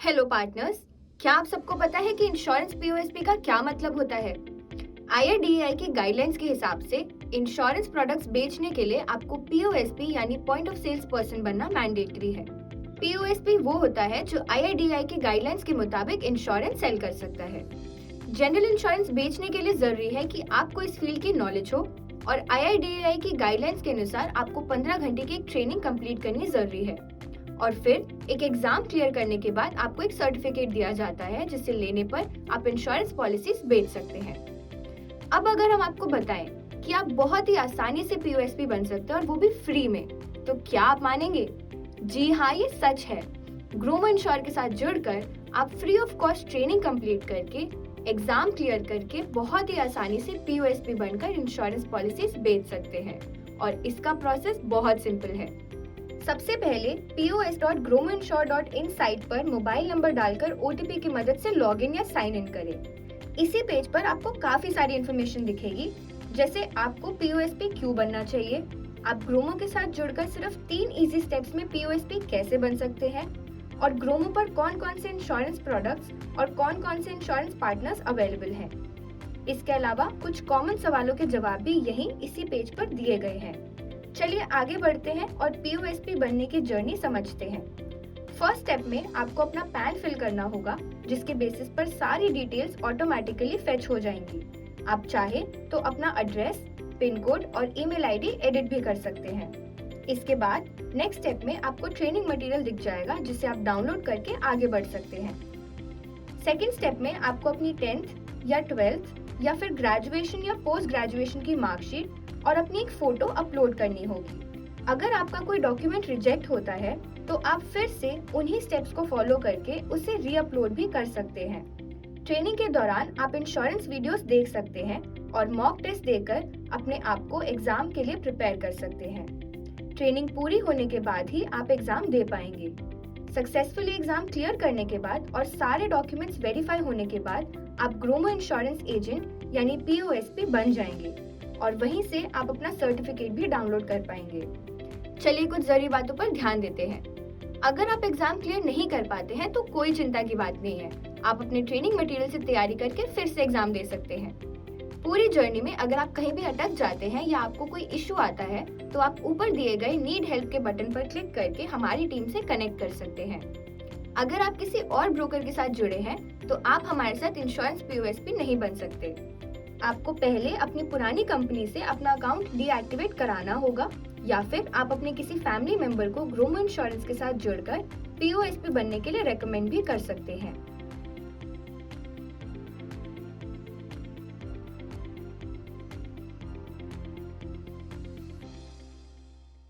Hello partners, क्या आप सबको पता है कि इंश्योरेंस पीओएसपी का क्या मतलब होता है? आईआरडीएआई की गाइडलाइंस के हिसाब से इंश्योरेंस प्रोडक्ट्स बेचने के लिए आपको पीओएसपी यानी पॉइंट ऑफ सेल्स पर्सन बनना मैंडेटरी है। पीओएसपी वो होता है जो आईआरडीएआई की गाइडलाइंस के मुताबिक इंश्योरेंस सेल कर सकता है। जनरल इंश्योरेंस बेचने के लिए जरूरी है कि आपको इस फील्ड की नॉलेज हो और आईआरडीएआई की गाइडलाइंस के अनुसार आपको 15 घंटे की एक ट्रेनिंग कंप्लीट करनी जरूरी है और फिर एक एग्जाम क्लियर करने के बाद आपको एक सर्टिफिकेट दिया जाता है जिसे लेने पर आप इंश्योरेंस पॉलिसीज बेच सकते हैं। अब अगर हम आपको बताएं कि आप बहुत ही आसानी से पीओएसपी बन सकते हैं और वो भी फ्री में, तो क्या आप मानेंगे? जी हाँ, ये सच है। ग्रोमो इंश्योर के साथ जुड़कर आप free of cost training complete करके एग्जाम क्लियर करके बहुत ही आसानी से पीओएसपी बनकर इंश्योरेंस पॉलिसीज बेच सकते हैं और इसका प्रोसेस बहुत सिंपल है। सबसे पहले pos.gromoninsure.in साइट पर मोबाइल नंबर डालकर ओटीपी की मदद से लॉगिन या साइन इन करें। इसी पेज पर आपको काफी सारी इन्फॉर्मेशन दिखेगी, जैसे आपको पीओएसपी क्यों बनना चाहिए, आप ग्रोमो के साथ जुड़कर सिर्फ 3 इजी स्टेप्स में पीओएसपी कैसे बन सकते हैं और ग्रोमो पर कौन कौन से इंश्योरेंस प्रोडक्ट्स और कौन कौन से इंश्योरेंस पार्टनर्स अवेलेबल हैं। इसके अलावा कुछ कॉमन सवालों के जवाब भी यहीं इसी पेज पर दिए गए हैं। चलिए आगे बढ़ते हैं और पीओएसपी बनने की जर्नी समझते हैं। फर्स्ट स्टेप में आपको अपना पैन फिल करना होगा, जिसके बेसिस पर सारी डिटेल्स ऑटोमेटिकली फेच हो जाएंगी। आप चाहे तो अपना एड्रेस, पिन कोड और ईमेल आईडी एडिट भी कर सकते हैं। इसके बाद नेक्स्ट स्टेप में आपको ट्रेनिंग मटेरियल दिख जाएगा, जिसे आप डाउनलोड करके आगे बढ़ सकते हैं। सेकेंड स्टेप में आपको अपनी 10th या 12th या फिर ग्रेजुएशन या पोस्ट ग्रेजुएशन की मार्कशीट और अपनी एक फोटो अपलोड करनी होगी। अगर आपका कोई डॉक्यूमेंट रिजेक्ट होता है तो आप फिर से उन्हीं स्टेप्स को फॉलो करके उसे रीअपलोड भी कर सकते हैं। ट्रेनिंग के दौरान आप इंश्योरेंस वीडियोस देख सकते हैं और मॉक टेस्ट देकर अपने आप को एग्जाम के लिए प्रिपेयर कर सकते हैं। ट्रेनिंग पूरी होने के बाद ही आप एग्जाम दे पाएंगे। सक्सेसफुली एग्जाम क्लियर करने के बाद और सारे डॉक्यूमेंट्स वेरीफाई होने के बाद आप ग्रोमो इंश्योरेंस एजेंट यानी पीओएसपी बन जाएंगे और वहीं से आप अपना सर्टिफिकेट भी डाउनलोड कर पाएंगे। चलिए कुछ जरूरी बातों पर ध्यान देते हैं। अगर आप एग्जाम क्लियर नहीं कर पाते हैं तो कोई चिंता की बात नहीं है, आप अपने ट्रेनिंग मटेरियल से तैयारी करके फिर से एग्जाम दे सकते हैं। पूरी जर्नी में अगर आप कहीं भी अटक जाते हैं या आपको कोई इश्यू आता है तो आप ऊपर दिए गए नीड हेल्प के बटन पर क्लिक करके हमारी टीम से कनेक्ट कर सकते हैं। अगर आप किसी और ब्रोकर के साथ जुड़े हैं तो आप हमारे साथ इंश्योरेंस पीओएसपी नहीं बन सकते। आपको पहले अपनी पुरानी कंपनी से अपना अकाउंट डीएक्टिवेट कराना होगा या फिर आप अपने किसी फैमिली मेंबर को ग्रोमो इंश्योरेंस के साथ जुड़कर पीओएसपी बनने के लिए रेकमेंड भी कर सकते हैं।